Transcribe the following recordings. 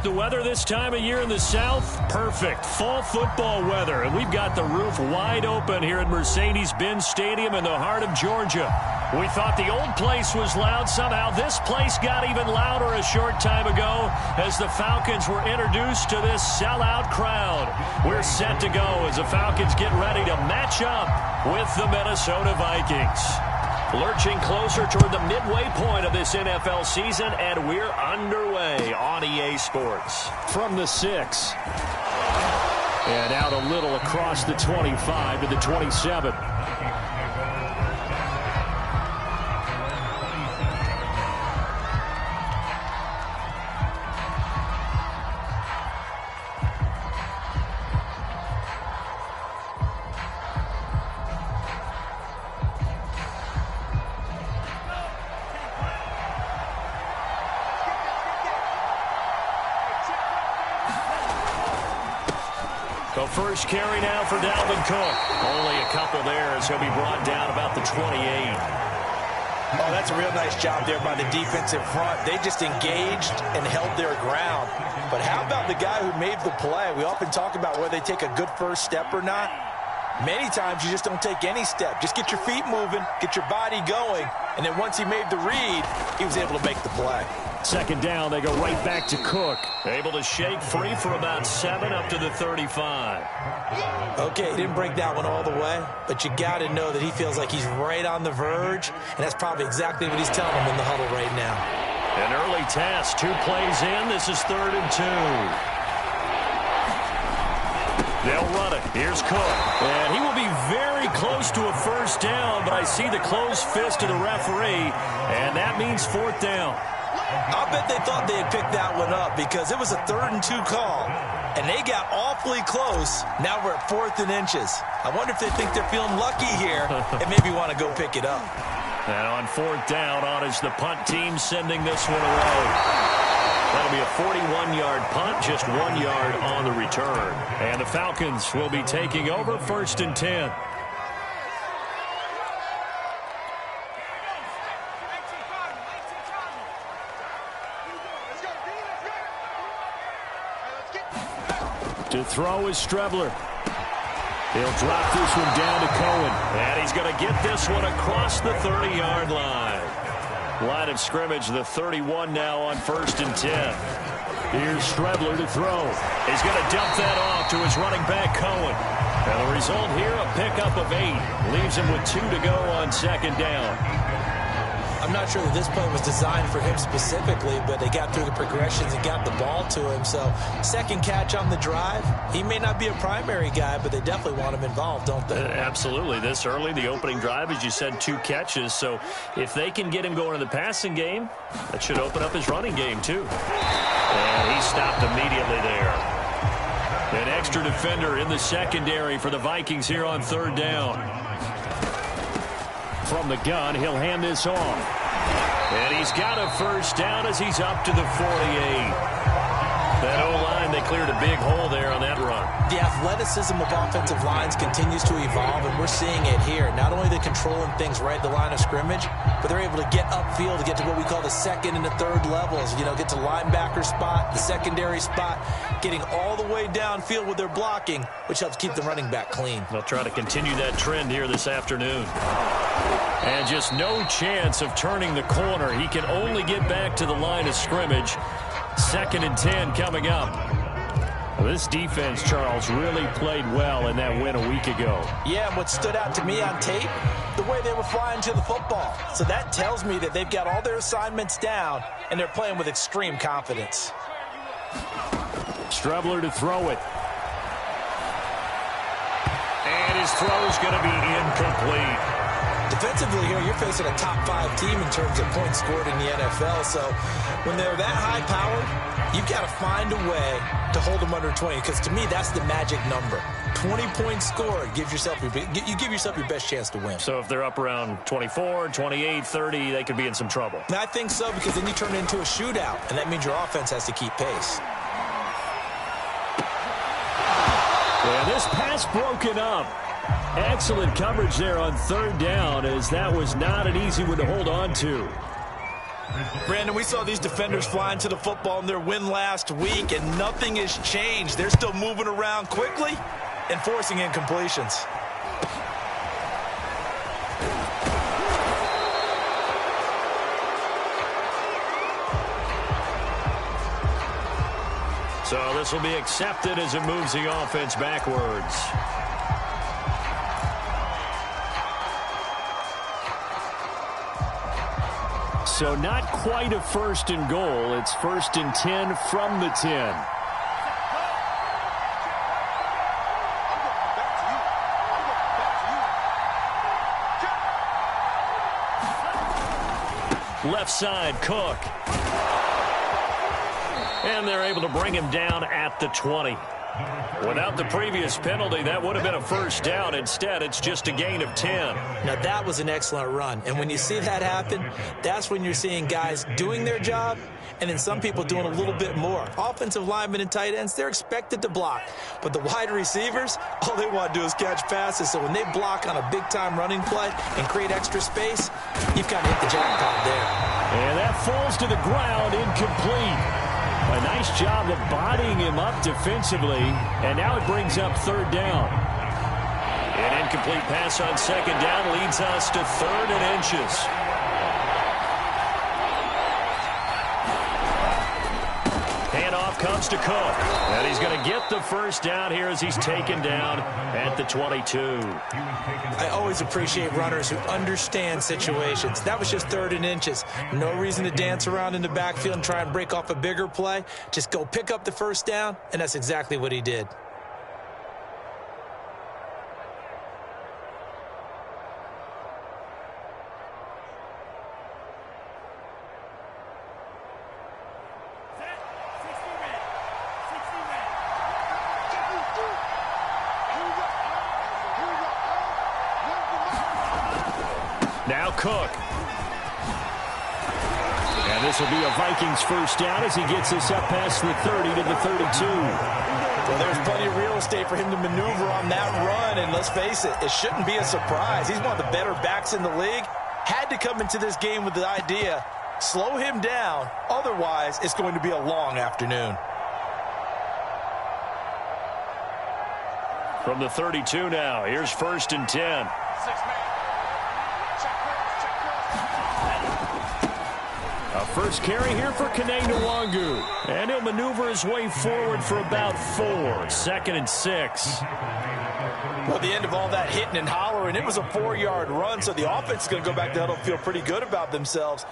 The weather this time of year in the South, perfect. Fall football weather, and we've got the roof wide open here at Mercedes-Benz Stadium in the heart of Georgia. We thought the old place was loud. Somehow this place got even louder a short time ago as the Falcons were introduced to this sellout crowd. We're set to go as the Falcons get ready to match up with the Minnesota Vikings. Lurching closer toward the midway point of this NFL season, and we're underway on EA Sports. From the 6. And out a little across the 25 to the 27. The first carry now for Dalvin Cook. Only a couple there as he'll be brought down about the 28. Oh, that's a real nice job there by the defensive front. They just engaged and held their ground. But how about the guy who made the play? We often talk about whether they take a good first step or not. Many times you just don't take any step. Just get your feet moving, get your body going, and then once he made the read, he was able to make the play. Second down, they go right back to Cook. Able to shake free for about 7 up to the 35. Okay, he didn't break that one all the way, but you got to know that he feels like he's right on the verge, and that's probably exactly what he's telling them in the huddle right now. An early test, 2 plays in. This is 3rd and 2. They'll run it. Here's Cook. And he will be very close to a first down, but I see the closed fist of the referee, and that means 4th down. I'll bet they thought they had picked that one up because it was a 3rd and 2 call, and they got awfully close. Now we're at 4th and inches. I wonder if they think they're feeling lucky here and maybe want to go pick it up. And on 4th down, on is the punt team sending this one away. That'll be a 41-yard punt, just 1 yard on the return. And the Falcons will be taking over 1st and 10. To throw is Strebler. He'll drop this one down to Cohen. And he's going to get this one across the 30-yard line. Line of scrimmage, the 31 now on 1st and 10. Here's Strebler to throw. He's going to dump that off to his running back, Cohen. And the result here, a pickup of 8. Leaves him with 2 to go on 2nd down. I'm not sure that this play was designed for him specifically, but they got through the progressions and got the ball to him. So, second catch on the drive. He may not be a primary guy, but they definitely want him involved, don't they? Absolutely. This early, the opening drive, as you said, 2 catches. So, if they can get him going in the passing game, that should open up his running game, too. And he stopped immediately there. An extra defender in the secondary for the Vikings here on 3rd down. From the gun, he'll hand this off. And he's got a first down as he's up to the 48. That O-line, they cleared a big hole there on that run. The athleticism of offensive lines continues to evolve, and we're seeing it here. Not only are they controlling things right at the line of scrimmage, but they're able to get upfield to get to what we call the 2nd and the 3rd levels. You know, get to linebacker spot, the secondary spot, getting all the way downfield with their blocking, which helps keep the running back clean. They'll try to continue that trend here this afternoon. And just no chance of turning the corner. He can only get back to the line of scrimmage. 2nd and 10 coming up. Well, this defense, Charles, really played well in that win a week ago. Yeah, and what stood out to me on tape, the way they were flying to the football. So that tells me that they've got all their assignments down, and they're playing with extreme confidence. Strebler to throw it. And his throw is going to be incomplete. Defensively here, you're facing a top 5 team in terms of points scored in the NFL. So when they're that high-powered, you've got to find a way to hold them under 20. Because to me, that's the magic number. 20 points scored. You give yourself your best chance to win. So if they're up around 24, 28, 30, they could be in some trouble. And I think so, because then you turn it into a shootout, and that means your offense has to keep pace. Yeah, this pass broken up. Excellent coverage there on 3rd down, as that was not an easy one to hold on to. Brandon, we saw these defenders flying to the football in their win last week, and nothing has changed. They're still moving around quickly and forcing incompletions. So this will be accepted as it moves the offense backwards. So not quite a first and goal. It's 1st and 10 from the 10. Left side, Cook. And they're able to bring him down at the 20. Without the previous penalty, that would have been a first down. Instead, it's just a gain of 10. Now, that was an excellent run. And when you see that happen, that's when you're seeing guys doing their job and then some people doing a little bit more. Offensive linemen and tight ends, they're expected to block. But the wide receivers, all they want to do is catch passes. So when they block on a big-time running play and create extra space, you've kind of hit the jackpot there. And that falls to the ground, incomplete. A nice job of bodying him up defensively, and now it brings up 3rd down. An incomplete pass on 2nd down leads us to 3rd and inches. Handoff comes to Cook, and he's going to get the first down here as he's taken down at the 22. I always appreciate runners who understand situations. That was just 3rd and inches. No reason to dance around in the backfield and try and break off a bigger play. Just go pick up the first down, and that's exactly what he did. Now Cook. And this will be a Vikings first down as he gets us up past the 30 to the 32. Well, there's plenty of real estate for him to maneuver on that run, and let's face it, it shouldn't be a surprise. He's one of the better backs in the league. Had to come into this game with the idea, slow him down, otherwise it's going to be a long afternoon. From the 32 now, here's 1st and 10. A first carry here for Kene Nwangu. And he'll maneuver his way forward for about 4. 2nd and 6. Well, at the end of all that hitting and hollering, it was a 4-yard run, so the offense is going to go back to huddle and feel pretty good about themselves.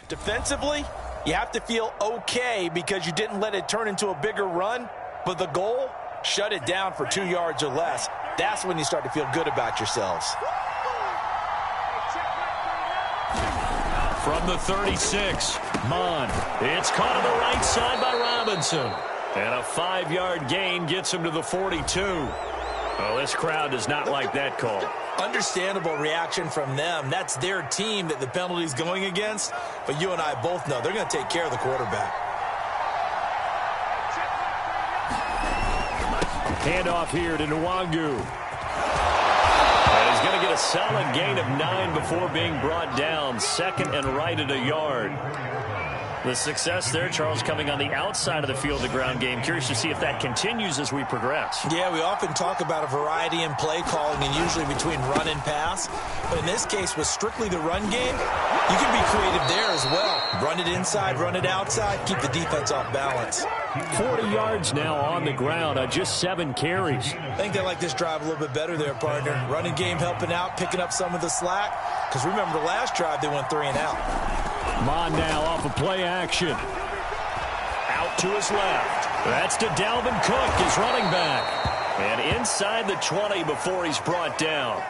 Defensively, you have to feel okay because you didn't let it turn into a bigger run, but the goal, shut it down for 2 yards or less. That's when you start to feel good about yourselves. From the 36, Mon. It's caught on the right side by Robinson. And a 5-yard gain gets him to the 42. Oh, this crowd does not like that call. Understandable reaction from them. That's their team that the penalty's going against. But you and I both know they're going to take care of the quarterback. Handoff here to Nwangu. And he's going to get a solid gain of 9 before being brought down. Second and right at a yard. The success there, Charles, coming on the outside of the field, the ground game. Curious to see if that continues as we progress. Yeah, we often talk about a variety in play calling and usually between run and pass. But in this case, with strictly the run game, you can be creative there as well. Run it inside, run it outside, keep the defense off balance. 40 yards now on the ground on just 7 carries. I think they like this drive a little bit better there, partner. Running game helping out, picking up some of the slack. Because remember, the last drive, they went 3 and out. Mon now off of play action. Out to his left. That's to Dalvin Cook, his running back. And inside the 20 before he's brought down.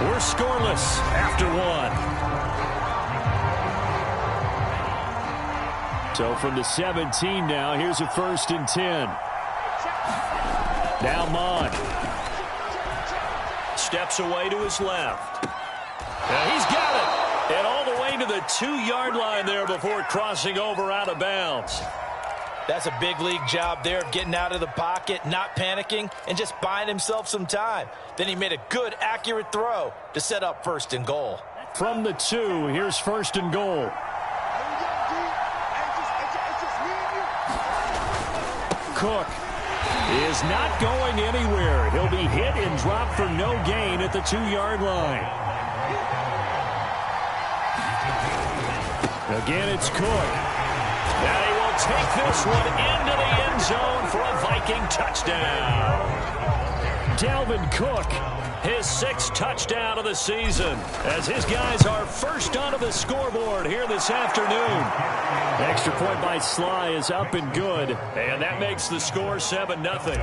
We're scoreless after 1. So from the 17 now, here's a 1st and 10. Now Mon. Steps away to his left. Now he's got it. And all the way to the 2-yard line there before crossing over out of bounds. That's a big league job there of getting out of the pocket, not panicking, and just buying himself some time. Then he made a good, accurate throw to set up 1st and goal. From the 2, here's 1st and goal. Cook is not going anywhere. He'll be hit and dropped for no gain at the 2-yard line. Again, it's Cook. Now he will take this one into the end zone for a Viking touchdown. Dalvin Cook, his 6th touchdown of the season, as his guys are first onto the scoreboard here this afternoon. Extra point by Sly is up and good, and that makes the score 7-0.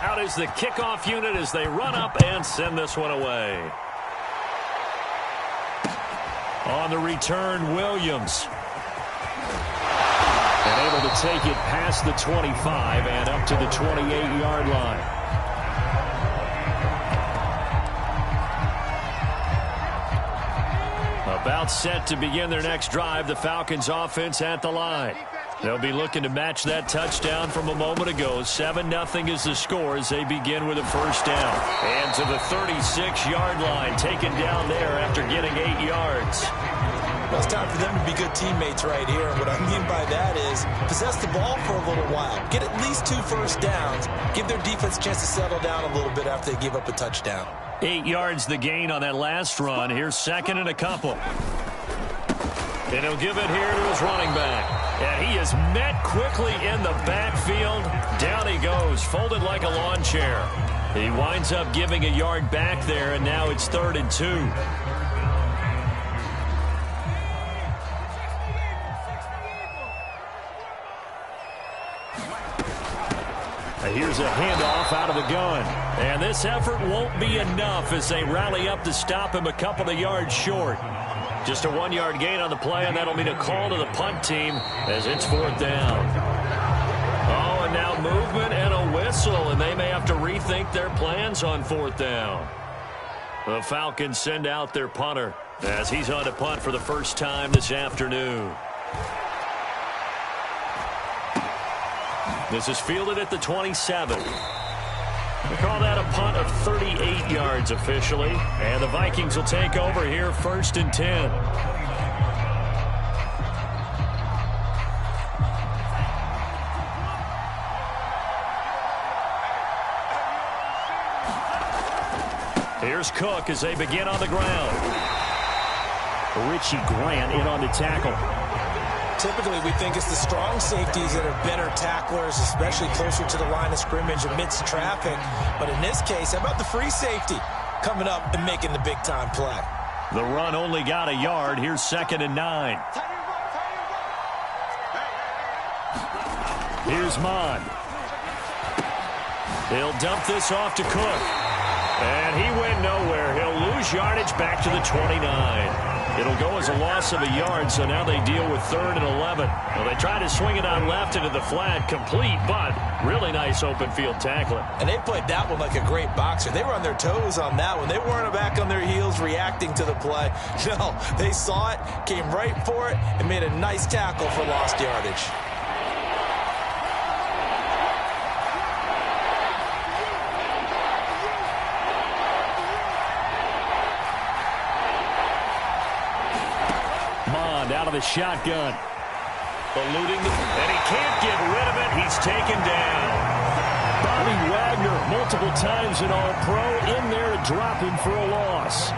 Out is the kickoff unit as they run up and send this one away. On the return, Williams. And able to take it past the 25 and up to the 28-yard line. About set to begin their next drive, the Falcons offense at the line. They'll be looking to match that touchdown from a moment ago. 7-0 is the score as they begin with a 1st down. And to the 36-yard line, taken down there after getting 8 yards. Well, it's time for them to be good teammates right here. And what I mean by that is possess the ball for a little while. Get at least 2 first downs. Give their defense a chance to settle down a little bit after they give up a touchdown. 8 yards the gain on that last run. Here's 2nd and a couple. And he'll give it here to his running back. And he is met quickly in the backfield. Down he goes, folded like a lawn chair. He winds up giving a yard back there, and now it's 3rd and 2. Here's a handoff out of the gun. And this effort won't be enough as they rally up to stop him a couple of yards short. Just a 1-yard gain on the play, and that'll mean a call to the punt team as it's 4th down. Oh, and now movement and a whistle, and they may have to rethink their plans on 4th down. The Falcons send out their punter as he's on to punt for the first time this afternoon. This is fielded at the 27. We call that a punt of 38 yards officially. And the Vikings will take over here 1st and 10. Here's Cook as they begin on the ground. Richie Grant in on the tackle. Typically, we think it's the strong safeties that are better tacklers, especially closer to the line of scrimmage amidst traffic. But in this case, how about the free safety coming up and making the big-time play? The run only got a yard. Here's 2nd and 9. Here's Mon. He'll dump this off to Cook. And he went nowhere. He'll lose yardage back to the 29. It'll It'll go as a loss of a yard, so now they deal with 3rd and 11. Well, they try to swing it on left into the flat, complete, but really nice open field tackling. And they played that one like a great boxer. They were on their toes on that one. They weren't back on their heels reacting to the play. No, they saw it, came right for it, and made a nice tackle for lost yardage. Out of the shotgun. Eluding, and he can't get rid of it. He's taken down. Bobby Wagner, multiple times an All-Pro, in there to drop him for a loss.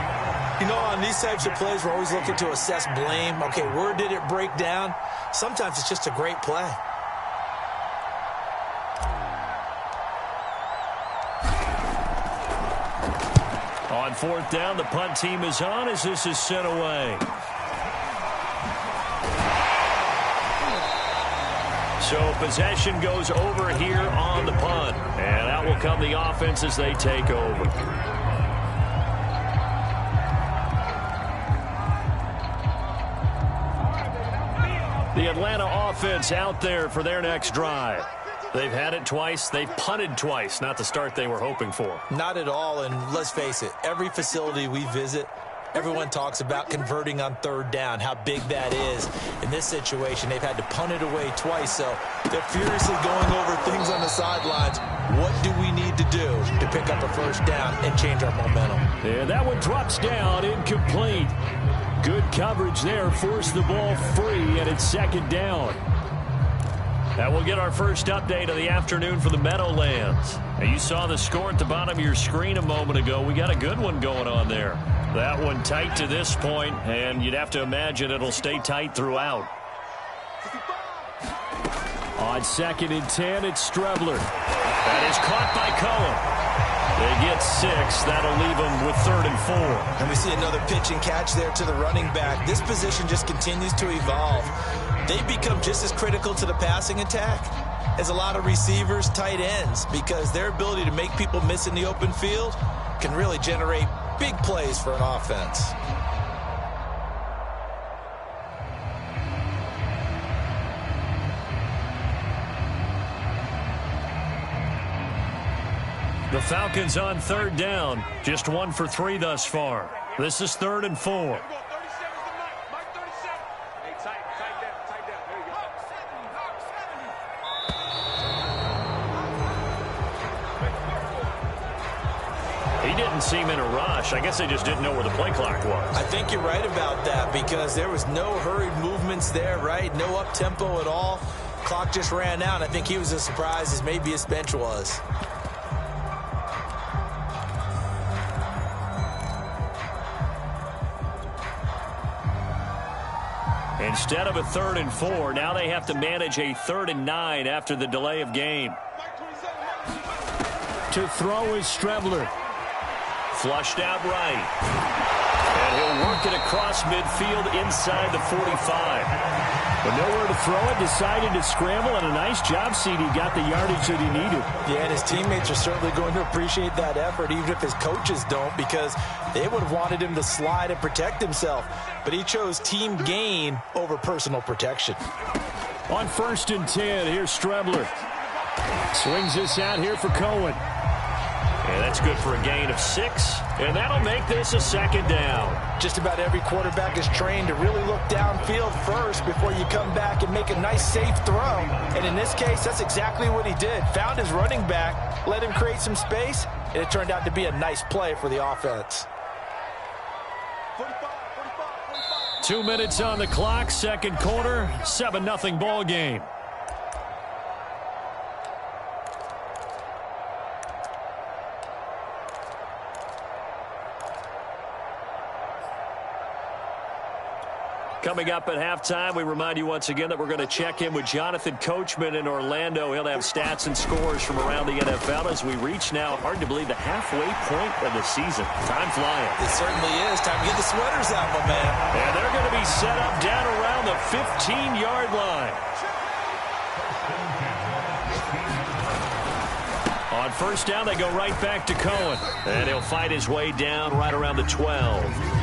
You know, on these types of plays, we're always looking to assess blame. Okay, where did it break down? Sometimes it's just a great play. On 4th down, the punt team is on as this is sent away. So possession goes over here on the punt. And out will come the offense as they take over. The Atlanta offense out there for their next drive. They've had it twice. They've punted twice. Not the start they were hoping for. Not at all, and let's face it, every facility we visit, everyone talks about converting on 3rd down, how big that is. In this situation, they've had to punt it away twice, so they're furiously going over things on the sidelines. What do we need to do to pick up a 1st down and change our momentum? Yeah, that one drops down, incomplete. Good coverage there, forced the ball free, and it's 2nd down. That will get our first update of the afternoon for the Meadowlands. Now, you saw the score at the bottom of your screen a moment ago. We got a good one going on there. That one tight to this point, and you'd have to imagine it'll stay tight throughout. On 2nd and 10, it's Strebler. That is caught by Cohen. They get 6. That'll leave them with 3rd and 4. And we see another pitch and catch there to the running back. This position just continues to evolve. They become just as critical to the passing attack as a lot of receivers, tight ends, because their ability to make people miss in the open field can really generate big plays for an offense. The Falcons on 3rd down. Just 1 for 3 thus far. This is 3rd and 4. He didn't seem in a rush. I guess they just didn't know where the play clock was. I think you're right about that because there was no hurried movements there, right? No up-tempo at all. Clock just ran out. I think he was as surprised as maybe his bench was. Instead of a 3rd and 4, now they have to manage a 3rd and 9 after the delay of game. To throw is Strebler. Flushed out right. And he'll work it across midfield inside the 45. But nowhere to throw it, decided to scramble, and a nice job, CD. Got the yardage that he needed. Yeah, and his teammates are certainly going to appreciate that effort, even if his coaches don't, because they would have wanted him to slide and protect himself. But he chose team gain over personal protection. On 1st and 10, here's Strebler. Swings this out here for Cohen. And that's good for a gain of 6. And that'll make this a 2nd down. Just about every quarterback is trained to really look downfield first before you come back and make a nice, safe throw. And in this case, that's exactly what he did. Found his running back, let him create some space, and it turned out to be a nice play for the offense. 2 minutes on the clock, 2nd quarter, 7-0 ball game. Coming up at halftime, we remind you once again that we're going to check in with Jonathan Coachman in Orlando. He'll have stats and scores from around the NFL as we reach now, hard to believe, the halfway point of the season. Time flying. It certainly is. Time to get the sweaters out, my man. And they're going to be set up down around the 15-yard line. On 1st down, they go right back to Cohen. And he'll fight his way down right around the 12.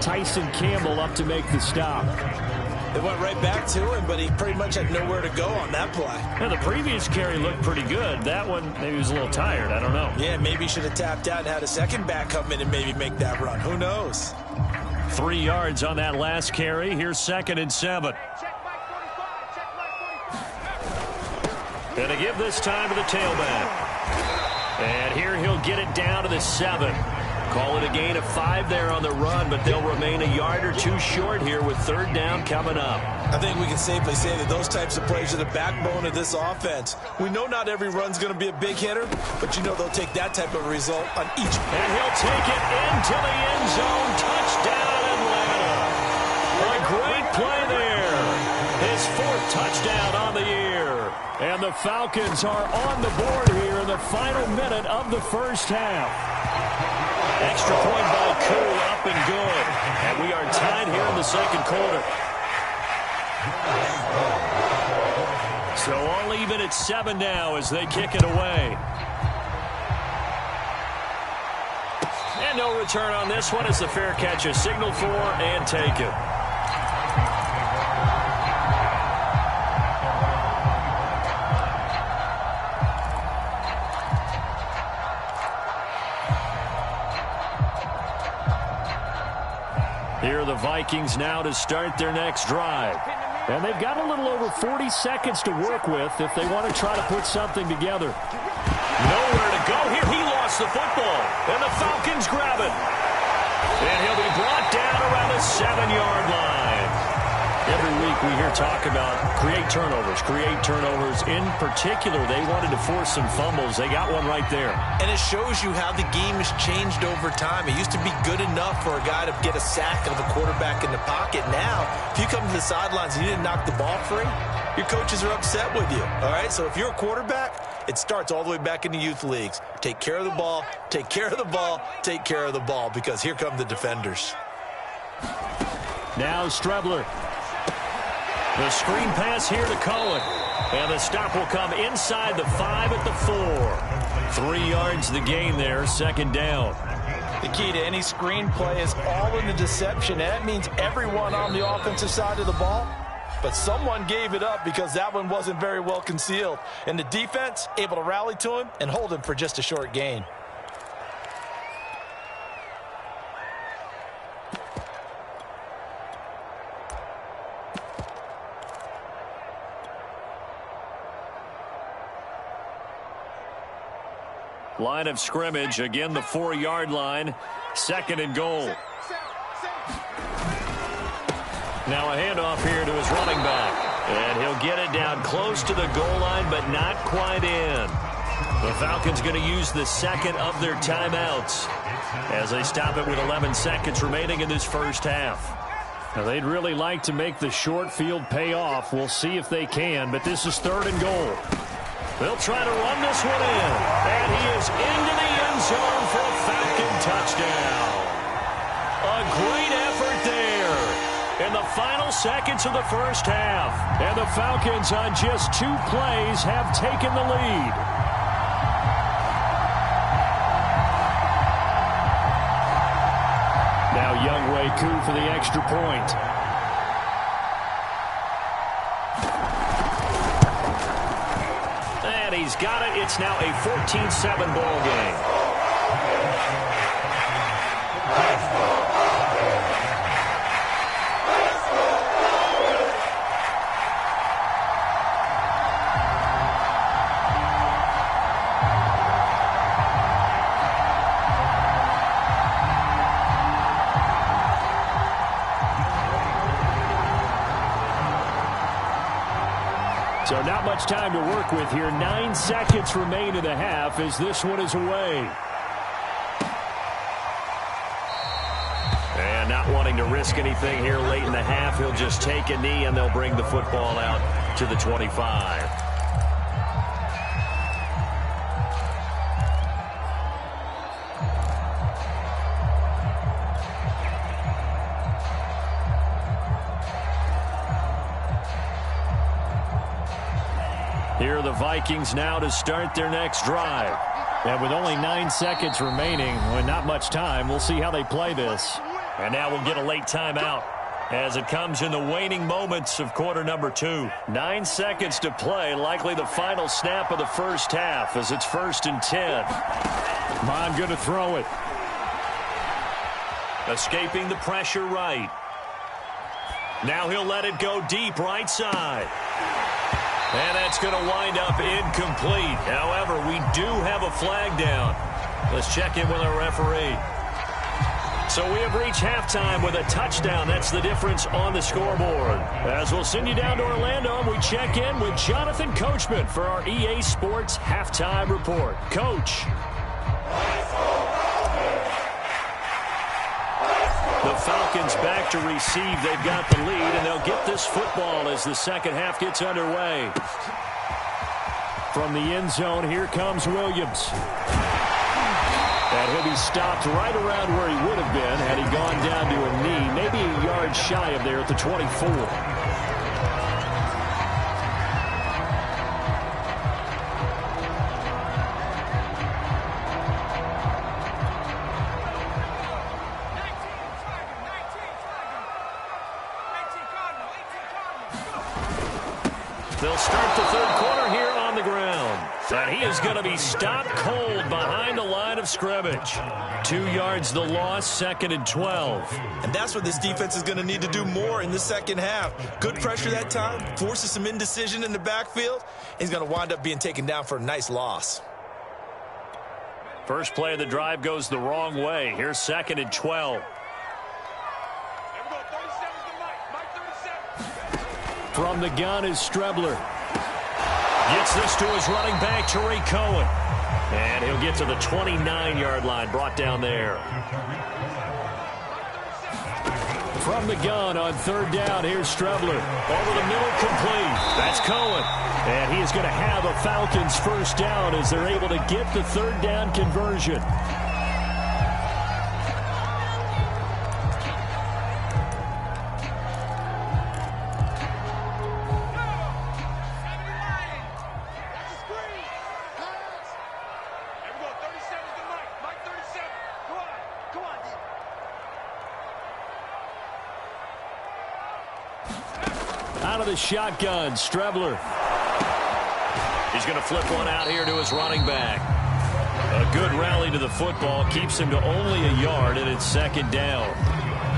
Tyson Campbell up to make the stop. They went right back to him, but he pretty much had nowhere to go on that play. Now, the previous carry looked pretty good. That one, maybe he was a little tired. I don't know. Yeah, maybe he should have tapped out and had a second back come in and maybe make that run. Who knows? 3 yards on that last carry. Here's 2nd and 7. And to give this time to the tailback. And here he'll get it down to the 7. Call it a gain of 5 there on the run, but they'll remain a yard or two short here with 3rd down coming up. I think we can safely say that those types of plays are the backbone of this offense. We know not every run's going to be a big hitter, but you know they'll take that type of result on each. And he'll take it into the end zone. Touchdown, Atlanta. A great play there. His 4th touchdown on the year. And the Falcons are on the board here in the final minute of the first half. Extra point by Koo, up and good. And we are tied here in the 2nd quarter. So all even at 7 now as they kick it away. And no return on this one as the fair catch is signaled for and taken. Here are the Vikings now to start their next drive. And they've got a little over 40 seconds to work with if they want to try to put something together. Nowhere to go here. He lost the football. And the Falcons grab it. And he'll be brought down around the 7-yard line. Every week we hear talk about create turnovers. In particular, they wanted to force some fumbles. They got one right there. And it shows you how the game has changed over time. It used to be good enough for a guy to get a sack of a quarterback in the pocket. Now, if you come to the sidelines and you didn't knock the ball free, your coaches are upset with you. All right, so if you're a quarterback, it starts all the way back in the youth leagues. Take care of the ball, take care of the ball, take care of the ball, because here come the defenders. Now Strebler. The screen pass here to Cohen. And the stop will come inside the 5 at the 4. 3 yards the gain there, 2nd down. The key to any screen play is all in the deception. That means everyone on the offensive side of the ball. But someone gave it up because that one wasn't very well concealed. And the defense able to rally to him and hold him for just a short gain. Line of scrimmage, again the 4-yard line, 2nd and goal. Now a handoff here to his running back. And he'll get it down close to the goal line, but not quite in. The Falcons going to use the 2nd of their timeouts as they stop it with 11 seconds remaining in this first half. Now they'd really like to make the short field pay off. We'll see if they can, but this is 3rd and goal. They'll try to run this one in. And he is into the end zone for a Falcon touchdown. A great effort there in the final seconds of the first half. And the Falcons on just 2 plays have taken the lead. Now Younghoe Koo for the extra point. He's got it. It's now a 14-7 ball game. So not much time to work with here. 9 seconds remain in the half as this one is away. And not wanting to risk anything here late in the half, he'll just take a knee and they'll bring the football out to the 25. Here are the Vikings now to start their next drive. And with only 9 seconds remaining, with not much time, we'll see how they play this. And now we'll get a late timeout as it comes in the waning moments of quarter number 2. 9 seconds to play, likely the final snap of the first half as it's 1st and 10. Mon going to throw it. Escaping the pressure right. Now he'll let it go deep right side. And that's going to wind up incomplete. However, we do have a flag down. Let's check in with our referee. So we have reached halftime with a touchdown. That's the difference on the scoreboard. As we'll send you down to Orlando, and we check in with Jonathan Coachman for our EA Sports Halftime Report. Coach. The Falcons back to receive. They've got the lead, and they'll get this football as the second half gets underway. From the end zone, here comes Williams. And he'll be stopped right around where he would have been had he gone down to a knee, maybe a yard shy of there at the 24. They'll start the third quarter here on the ground. And he is going to be stopped cold behind the line of scrimmage. 2 yards the loss, 2nd and 12. And that's what this defense is going to need to do more in the second half. Good pressure that time, forces some indecision in the backfield. He's going to wind up being taken down for a nice loss. First play of the drive goes the wrong way. Here's 2nd and 12. From the gun is Strebler. Gets this to his running back, Tariq Cohen. And he'll get to the 29-yard line, brought down there. From the gun on 3rd down, here's Strebler. Over the middle, complete. That's Cohen. And he is going to have a Falcons first down as they're able to get the 3rd down conversion. Out of the shotgun, Strebler. He's going to flip one out here to his running back. A good rally to the football keeps him to only a yard, and it's 2nd down.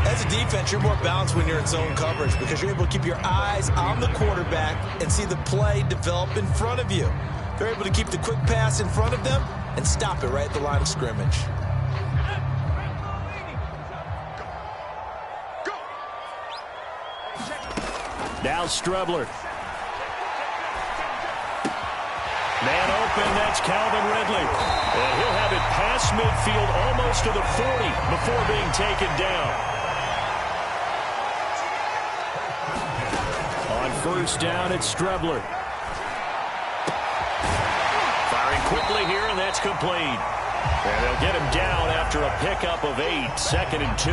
As a defense, you're more balanced when you're in zone coverage because you're able to keep your eyes on the quarterback and see the play develop in front of you. They're able to keep the quick pass in front of them and stop it right at the line of scrimmage. Now Strebler. Man open, that's Calvin Ridley. And he'll have it past midfield almost to the 40 before being taken down. On 1st down, it's Strebler. Firing quickly here, and that's complete. And they'll get him down after a pickup of 8, 2nd and 2.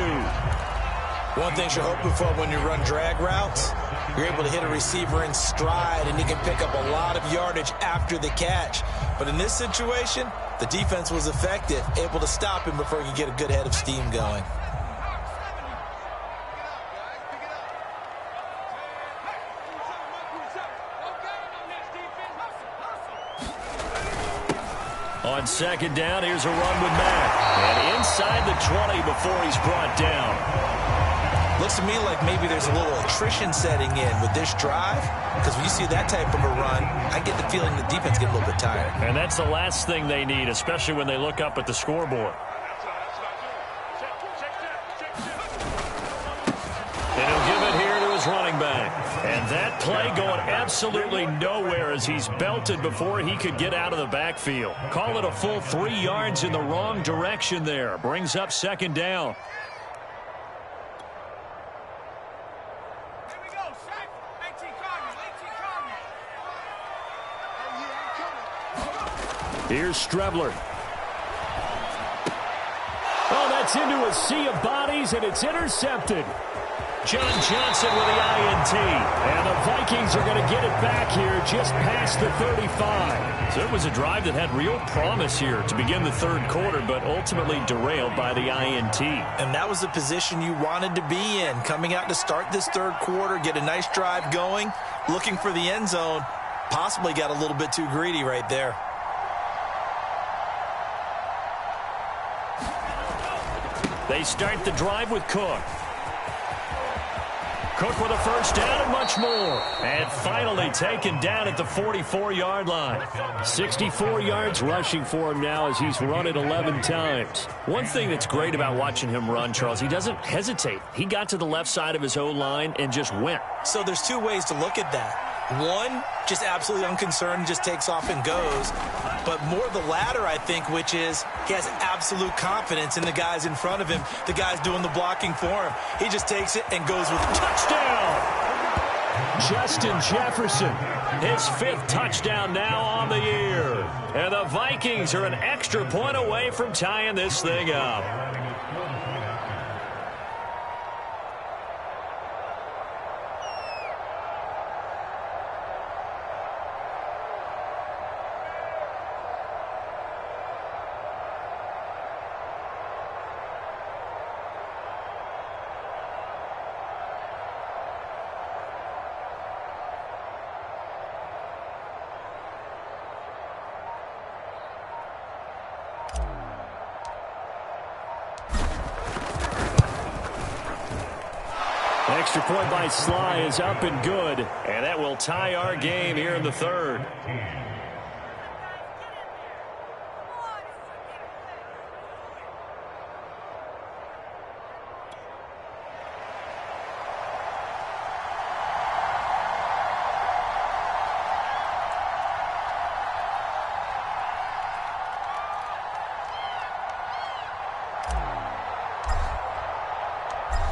One thing you're hoping for when you run drag routes, you're able to hit a receiver in stride, and he can pick up a lot of yardage after the catch. But in this situation, the defense was effective, able to stop him before he could get a good head of steam going. On 2nd down, here's a run with Mack. And inside the 20 before he's brought down. Looks to me like maybe there's a little attrition setting in with this drive, because when you see that type of a run, I get the feeling the defense get a little bit tired. And that's the last thing they need, especially when they look up at the scoreboard. And he'll give it here to his running back. And that play going absolutely nowhere as he's belted before he could get out of the backfield. Call it a full 3 yards in the wrong direction there. Brings up 2nd down. Here's Strebler. Oh, that's into a sea of bodies, and it's intercepted. John Johnson with the INT. And the Vikings are going to get it back here just past the 35. So it was a drive that had real promise here to begin the third quarter, but ultimately derailed by the INT. And that was the position you wanted to be in, coming out to start this third quarter, get a nice drive going, looking for the end zone. Possibly got a little bit too greedy right there. They start the drive with Cook. Cook with a first down and much more. And finally taken down at the 44-yard line. 64 yards rushing for him now as he's run it 11 times. One thing that's great about watching him run, Charles, he doesn't hesitate. He got to the left side of his O-line and just went. So there's two ways to look at that. One, just absolutely unconcerned, just takes off and goes. But more the latter, I think, which is he has absolute confidence in the guys in front of him, the guys doing the blocking for him. He just takes it and goes with touchdown. Justin Jefferson, his 5th touchdown now on the year. And the Vikings are an extra point away from tying this thing up. Extra point by Sly is up and good, and that will tie our game here in the third.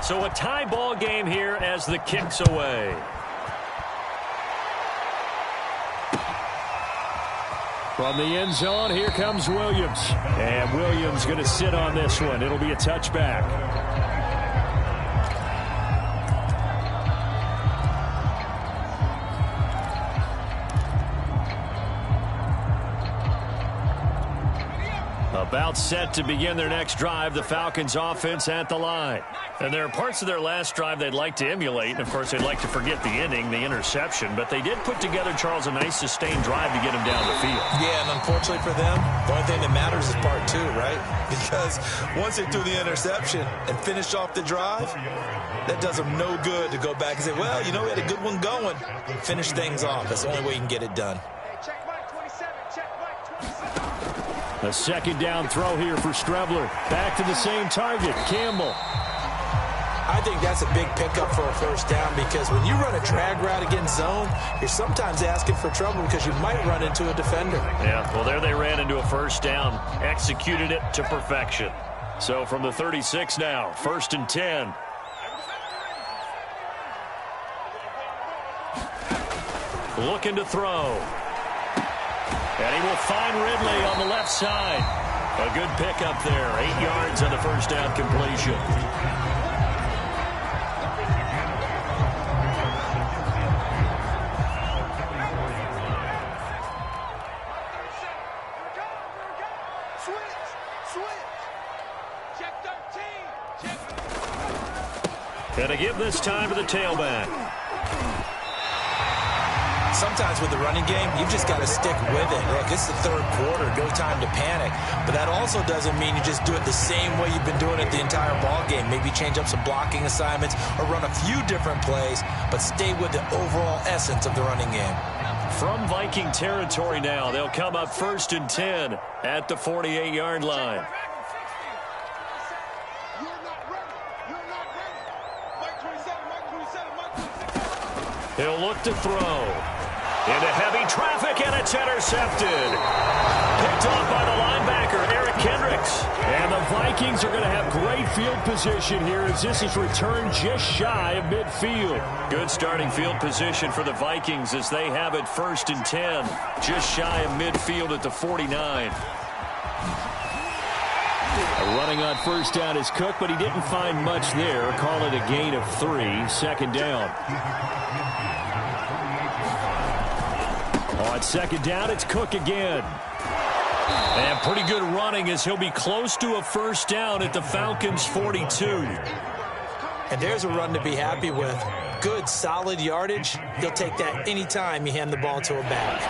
So a tie ball game here as the kick's away. From the end zone, here comes Williams. And Williams going to sit on this one. It'll be a touchback. About set to begin their next drive, the Falcons offense at the line. And there are parts of their last drive they'd like to emulate. And, of course, they'd like to forget the inning, the interception. But they did put together, Charles, a nice sustained drive to get him down the field. Yeah, and unfortunately for them, the only thing that matters is part 2, right? Because once they threw the interception and finished off the drive, that does them no good to go back and say, well, you know, we had a good one going. Finish things off. That's the only way you can get it done. A second down throw here for Strebler. Back to the same target, Campbell. I think that's a big pickup for a first down because when you run a drag route against zone, you're sometimes asking for trouble because you might run into a defender. Yeah, well, there they ran into a first down. Executed it to perfection. So from the 36 now, 1st and 10. Looking to throw. And he will find Ridley on the left side. A good pickup there. 8 yards on the first down completion. And to give this time to the tailback. Sometimes with the running game, you've just got to stick with it. Look, it's the third quarter, no time to panic. But that also doesn't mean you just do it the same way you've been doing it the entire ball game. Maybe change up some blocking assignments or run a few different plays, but stay with the overall essence of the running game. From Viking territory now, they'll come up 1st and 10 at the 48-yard line. He'll look to throw. Into heavy traffic, and it's intercepted. Picked off by the linebacker, Eric Kendricks. And the Vikings are going to have great field position here as this is returned just shy of midfield. Good starting field position for the Vikings as they have it 1st and 10. Just shy of midfield at the 49. A Running on first down is Cook, but he didn't find much there. Call it a gain of 3. Second down. On second down, it's Cook again. And pretty good running as he'll be close to a first down at the Falcons' 42. And there's a run to be happy with. Good, solid yardage. He'll take that anytime you hand the ball to a back.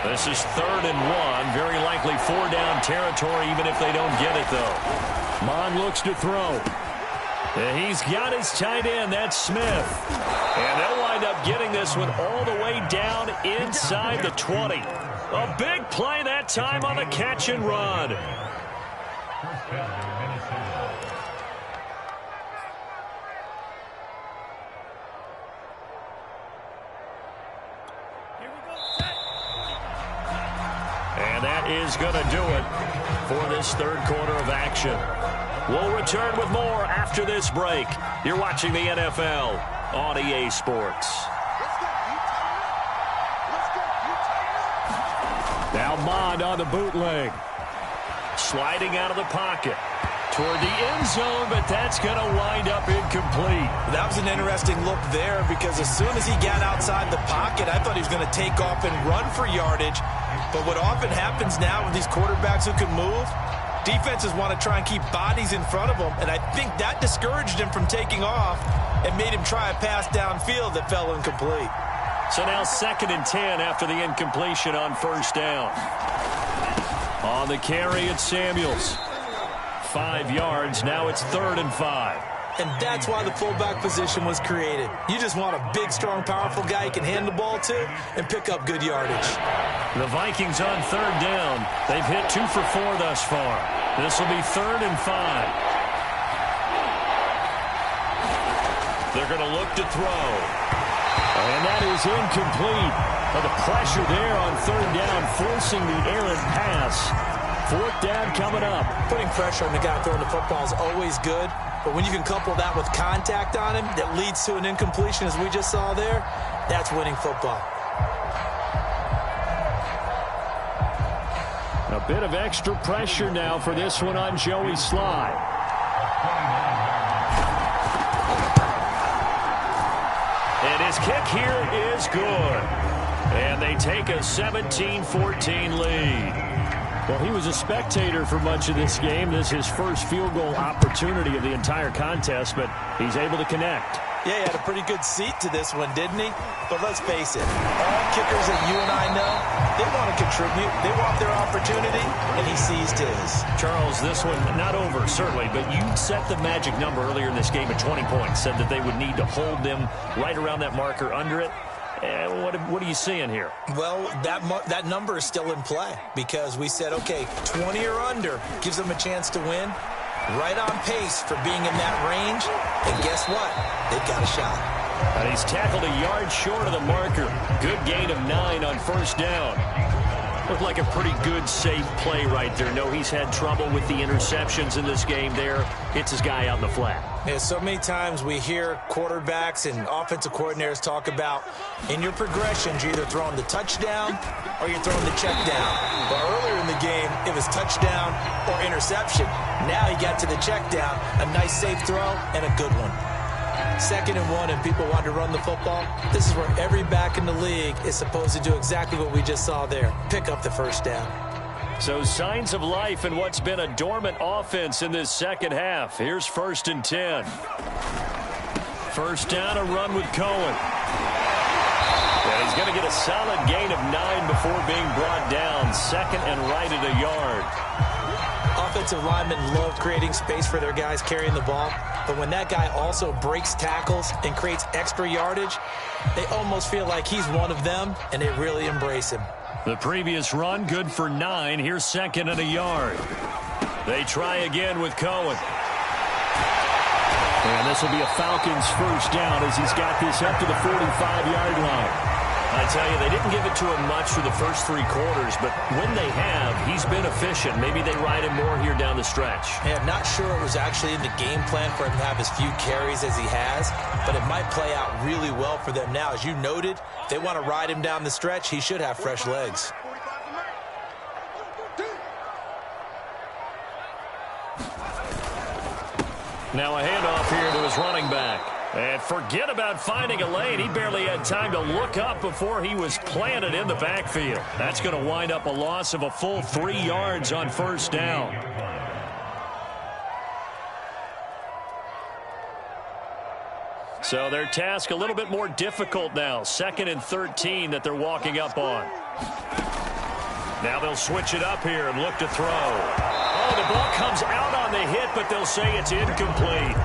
This is 3rd and 1. Very likely 4-down territory, even if they don't get it, though. Mond looks to throw. And he's got his tight end. That's Smith. And they'll wind up getting this one all the way down inside the 20. A big play that time on the catch and run. And that is going to do it for this third quarter of action. We'll return with more after this break. You're watching the NFL on EA Sports. Now Mond on the bootleg. Sliding out of the pocket toward the end zone, but that's going to wind up incomplete. That was an interesting look there because as soon as he got outside the pocket, I thought he was going to take off and run for yardage. But what often happens now with these quarterbacks who can move, defenses want to try and keep bodies in front of them, and I think that discouraged him from taking off and made him try a pass downfield that fell incomplete. So now 2nd and 10 after the incompletion on first down. On the carry, it's Samuels. 5 yards. Now it's 3rd and 5. And that's why the fullback position was created. You just want a big, strong, powerful guy you can hand the ball to and pick up good yardage. The Vikings on 3rd down. They've hit 2 for 4 thus far. This will be 3rd and 5. They're going to look to throw. And that is incomplete. But the pressure there on 3rd down, forcing the errant pass. 4th down coming up. Putting pressure on the guy throwing the football is always good. But when you can couple that with contact on him that leads to an incompletion, as we just saw there, that's winning football. A bit of extra pressure now for this one on Joey Slye. And his kick here is good. And they take a 17-14 lead. Well, he was a spectator for much of this game. This is his first field goal opportunity of the entire contest, but he's able to connect. Yeah, he had a pretty good seat to this one, didn't he? But let's face it, all kickers that you and I know, they want to contribute. They want their opportunity, and he seized his. Charles, this one not over, certainly, but you set the magic number earlier in this game at 20 points, said that they would need to hold them right around that marker under it. What are you seeing here? Well, that number is still in play because we said, okay, 20 or under gives them a chance to win. Right on pace for being in that range. And guess what? They've got a shot. And he's tackled a yard short of the marker. Good gain of 9 on first down. Looked like a pretty good, safe play right there. No, he's had trouble with the interceptions in this game there. Hits his guy out in the flat. Yeah, so many times we hear quarterbacks and offensive coordinators talk about in your progressions, you're either throwing the touchdown or you're throwing the check down. But earlier in the game, it was touchdown or interception. Now he got to the check down, a nice safe throw, and a good one. 2nd and 1 and people want to run the football. This is where every back in the league is supposed to do exactly what we just saw there. Pick up the first down. So signs of life in what's been a dormant offense in this second half. Here's 1st and 10. First down, a run with Cohen. And he's going to get a solid gain of 9 before being brought down. 2nd and right at a yard. Offensive linemen love creating space for their guys carrying the ball. But when that guy also breaks tackles and creates extra yardage, they almost feel like he's one of them, and they really embrace him. The previous run, good for 9. Here's 2nd and a yard. They try again with Cohen. And this will be a Falcons first down as he's got this up to the 45-yard line. I tell you, they didn't give it to him much for the first 3 quarters, but when they have, he's been efficient. Maybe they ride him more here down the stretch. Hey, I'm not sure it was actually in the game plan for him to have as few carries as he has, but it might play out really well for them now. As you noted, if they want to ride him down the stretch, he should have fresh legs. Now a handoff here to his running back. And forget about finding a lane. He barely had time to look up before he was planted in the backfield. That's going to wind up a loss of a full 3 yards on first down. So their task a little bit more difficult now. 2nd and 13 that they're walking up on. Now they'll switch it up here and look to throw. Oh, the ball comes out on the hit, but they'll say it's incomplete.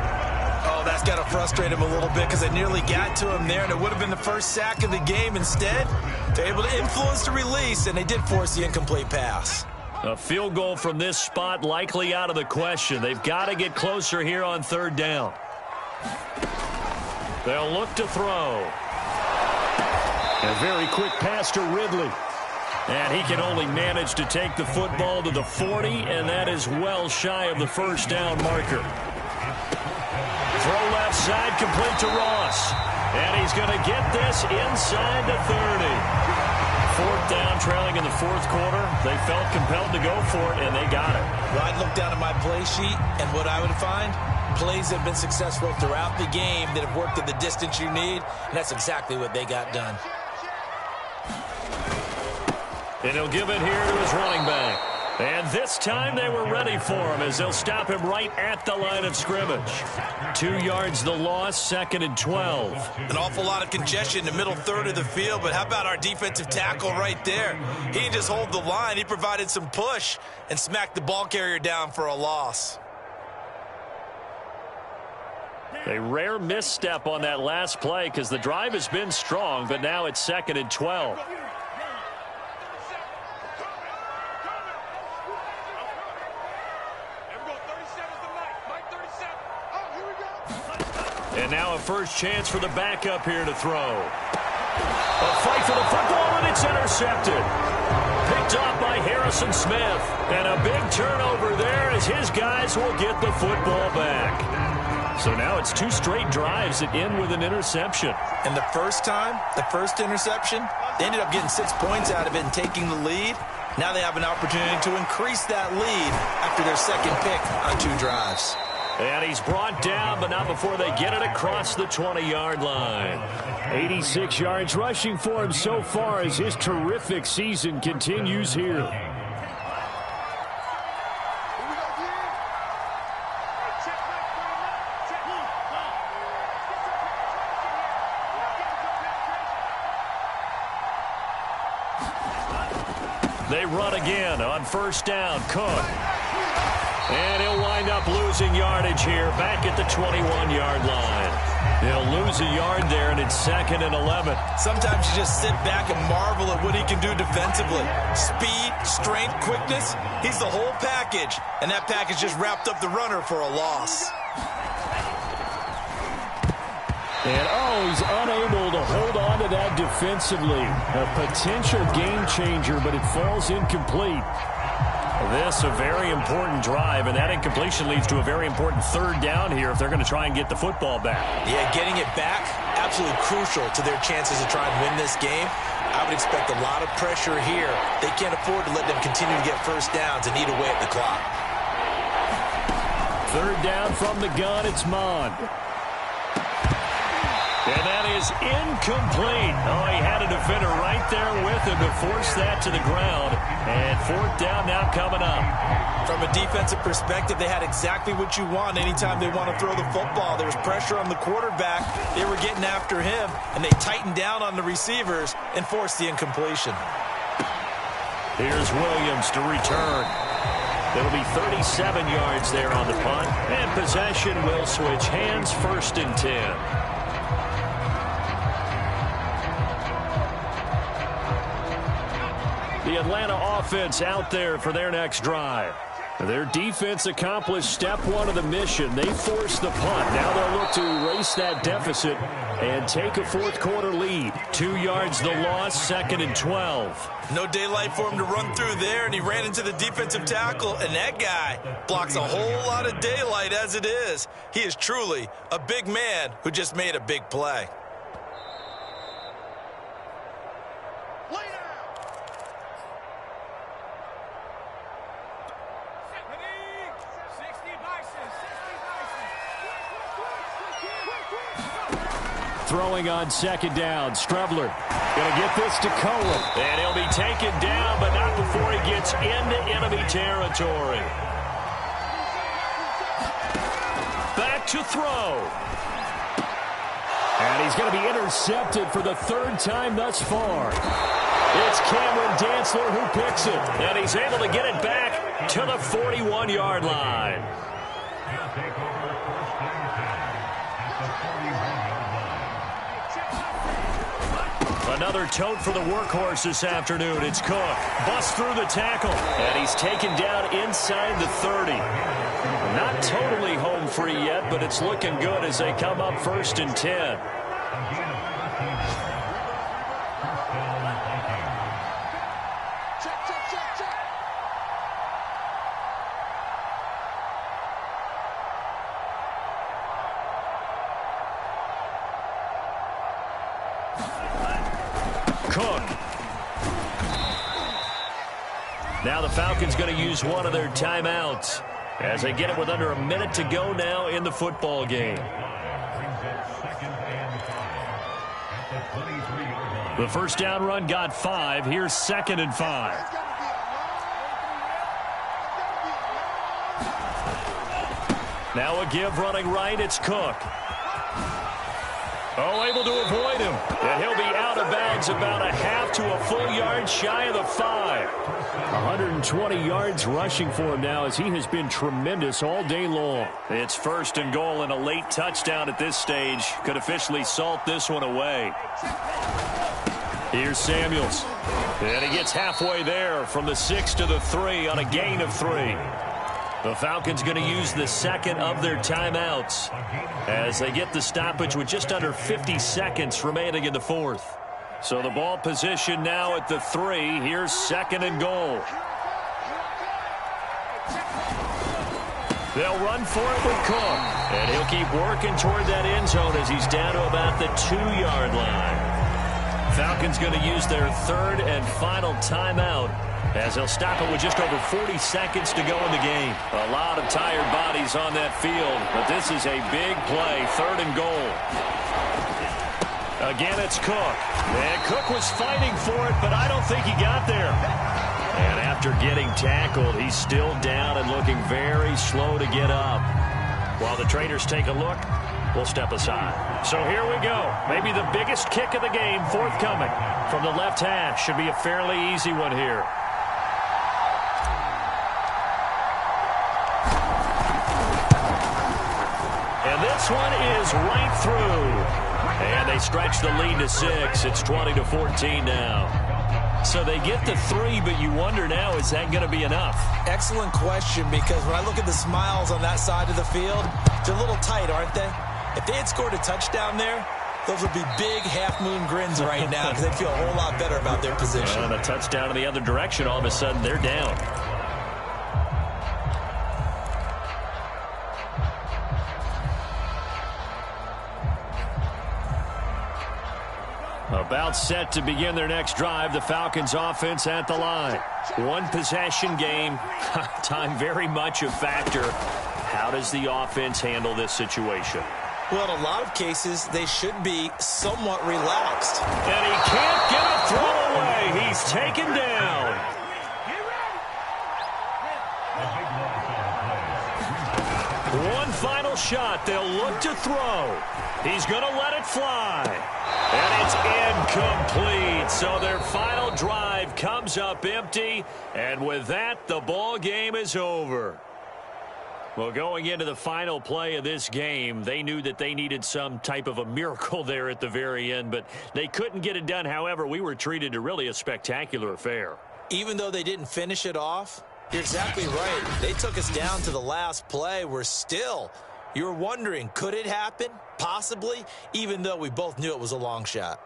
Oh, that's got to frustrate him a little bit because they nearly got to him there, and it would have been the first sack of the game. Instead, they're able to influence the release, and they did force the incomplete pass. A field goal from this spot likely out of the question. They've got to get closer here on 3rd down. They'll look to throw. A very quick pass to Ridley. And he can only manage to take the football to the 40, and that is well shy of the first down marker. Throw left side, complete to Ross. And he's going to get this inside the 30. 4th down, trailing in the 4th quarter. They felt compelled to go for it, and they got it. Well, I'd look down at my play sheet, and what I would find, plays have been successful throughout the game that have worked at the distance you need, and that's exactly what they got done. And he'll give it here to his running back. And this time they were ready for him as they'll stop him right at the line of scrimmage. 2 yards the loss, 2nd and 12. An awful lot of congestion in the middle third of the field, but how about our defensive tackle right there? He didn't just hold the line. He provided some push and smacked the ball carrier down for a loss. A rare misstep on that last play because the drive has been strong, but now it's 2nd and 12. And now a first chance for the backup here to throw. A fight for the football, and it's intercepted. Picked off by Harrison Smith. And a big turnover there as his guys will get the football back. So now it's 2 straight drives that end with an interception. And the first time, the first interception, they ended up getting 6 points out of it and taking the lead. Now they have an opportunity to increase that lead after their 2nd pick on 2 drives. And he's brought down, but not before they get it across the 20-yard line. 86 yards rushing for him so far as his terrific season continues here. They run again on first down. Cook. And he'll wind up losing yardage here back at the 21-yard line. He'll lose a yard there, and it's 2nd and 11. Sometimes you just sit back and marvel at what he can do defensively. Speed, strength, quickness, he's the whole package. And that package just wrapped up the runner for a loss. And, he's unable to hold on to that defensively. A potential game changer, but it falls incomplete. This a very important drive, and that incompletion leads to a very important 3rd down here if they're going to try and get the football back. Yeah, getting it back, absolutely crucial to their chances to try and win this game. I would expect a lot of pressure here. They can't afford to let them continue to get first downs and eat away at the clock. 3rd down from the gun, it's Mond. And that is incomplete. Oh, he had a defender right there with him to force that to the ground. And 4th down now coming up. From a defensive perspective, they had exactly what you want anytime they want to throw the football. There was pressure on the quarterback. They were getting after him, and they tightened down on the receivers and forced the incompletion. Here's Williams to return. It'll be 37 yards there on the punt. And possession will switch hands, 1st and 10. The Atlanta offense out there for their next drive. Their defense accomplished step 1 of the mission. They forced the punt. Now they'll look to erase that deficit and take a 4th quarter lead. 2 yards the loss, 2nd and 12. No daylight for him to run through there, and he ran into the defensive tackle, and that guy blocks a whole lot of daylight as it is. He is truly a big man who just made a big play. Throwing on second down. Strebler going to get this to Cohen. And he'll be taken down, but not before he gets into enemy territory. Back to throw. And he's going to be intercepted for the third time thus far. It's Cameron Dantzler who picks it. And he's able to get it back to the 41-yard line. Another tote for the workhorse this afternoon. It's Cook. Busts through the tackle. And he's taken down inside the 30. Not totally home free yet, but it's looking good as they come up 1st and 10. Cook. Now the Falcons going to use one of their timeouts as they get it with under a minute to go now in the football game. The first down run got 5. Here's 2nd and 5. Now a give running right. It's Cook. Oh, able to avoid him. And he'll be out of bounds about a half to a full yard shy of the 5. 120 yards rushing for him now as he has been tremendous all day long. It's 1st and goal and a late touchdown at this stage. Could officially salt this one away. Here's Samuels. And he gets halfway there from the 6 to the 3 on a gain of 3. The Falcons going to use the second of their timeouts as they get the stoppage with just under 50 seconds remaining in the 4th. So the ball position now at the 3. Here's 2nd and goal. They'll run for it with Cook. And he'll keep working toward that end zone as he's down to about the 2-yard line. Falcons going to use their 3rd and final timeout as they'll stop it with just over 40 seconds to go in the game. A lot of tired bodies on that field, but this is a big play. 3rd and goal. Again, it's Cook. And Cook was fighting for it, but I don't think he got there. And after getting tackled, he's still down and looking very slow to get up. While the traders take a look, we'll step aside. So here we go. Maybe the biggest kick of the game forthcoming from the left hash. Should be a fairly easy one here. And this one is right through. And they stretch the lead to 6. It's 20-14 now. So they get to 3, but you wonder now, is that going to be enough? Excellent question, because when I look at the smiles on that side of the field, they're a little tight, aren't they? If they had scored a touchdown there, those would be big half-moon grins right now because they feel a whole lot better about their position. And a touchdown in the other direction, all of a sudden they're down. About set to begin their next drive. The Falcons offense at the line. One possession game. Time very much a factor. How does the offense handle this situation? Well, in a lot of cases, they should be somewhat relaxed. And he can't get a throw away. He's taken down. One final shot. They'll look to throw. He's going to let it fly. And it's incomplete. So their final drive comes up empty. And with that, the ball game is over. Well, going into the final play of this game, they knew that they needed some type of a miracle there at the very end, but they couldn't get it done. However, we were treated to really a spectacular affair. Even though they didn't finish it off, you're exactly right. They took us down to the last play. We're still, you were wondering, could it happen? Possibly, even though we both knew it was a long shot.